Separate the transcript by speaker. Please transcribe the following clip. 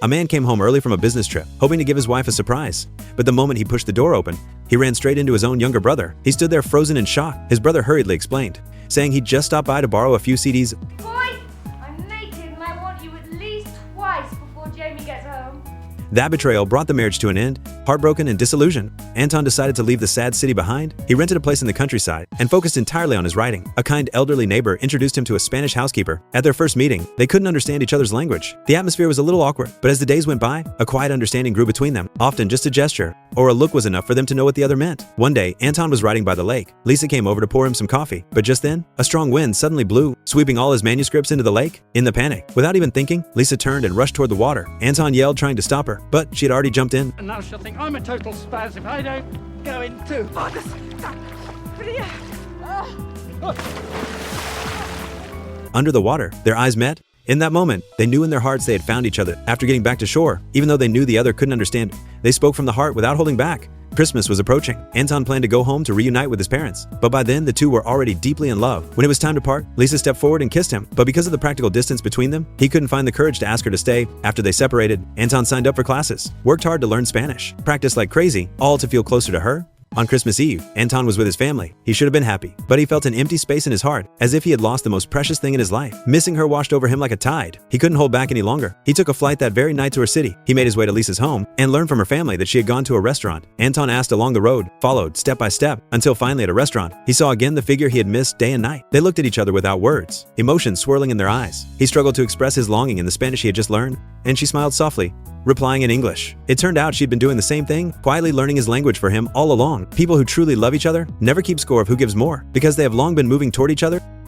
Speaker 1: A man came home early from a business trip, hoping to give his wife a surprise. But the moment he pushed the door open, he ran straight into his own younger brother. He stood there frozen in shock. His brother hurriedly explained, saying he'd just stopped by to borrow a few CDs.
Speaker 2: Boy, I'm naked and I want you at least twice before Jamie gets home.
Speaker 1: That betrayal brought the marriage to an end. Heartbroken and disillusioned, Anton decided to leave the sad city behind. He rented a place in the countryside and focused entirely on his writing. A kind elderly neighbor introduced him to a Spanish housekeeper. At their first meeting, they couldn't understand each other's language. The atmosphere was a little awkward, but as the days went by, a quiet understanding grew between them. Often just a gesture or a look was enough for them to know what the other meant. One day, Anton was riding by the lake. Lisa came over to pour him some coffee, but just then, a strong wind suddenly blew, sweeping all his manuscripts into the lake. In the panic, without even thinking, Lisa turned and rushed toward the water. Anton yelled, trying to stop her, but she had already jumped in.
Speaker 3: And now she'll think I'm a total spaz if I don't go in too.
Speaker 1: Under the water, their eyes met. In that moment, they knew in their hearts they had found each other. After getting back to shore, even though they knew the other couldn't understand, they spoke from the heart without holding back. Christmas was approaching. Anton planned to go home to reunite with his parents, but by then the two were already deeply in love. When it was time to part, Lisa stepped forward and kissed him, but because of the practical distance between them, he couldn't find the courage to ask her to stay. After they separated, Anton signed up for classes, worked hard to learn Spanish, practiced like crazy, all to feel closer to her. On Christmas Eve, Anton was with his family. He should have been happy, but he felt an empty space in his heart, as if he had lost the most precious thing in his life. Missing her washed over him like a tide. He couldn't hold back any longer. He took a flight that very night to her city. He made his way to Lisa's home and learned from her family that she had gone to a restaurant. Anton asked along the road, followed step by step, until finally at a restaurant, he saw again the figure he had missed day and night. They looked at each other without words, emotions swirling in their eyes. He struggled to express his longing in the Spanish he had just learned, and she smiled softly, replying in English. It turned out she'd been doing the same thing, quietly learning his language for him all along. People who truly love each other never keep score of who gives more, because they have long been moving toward each other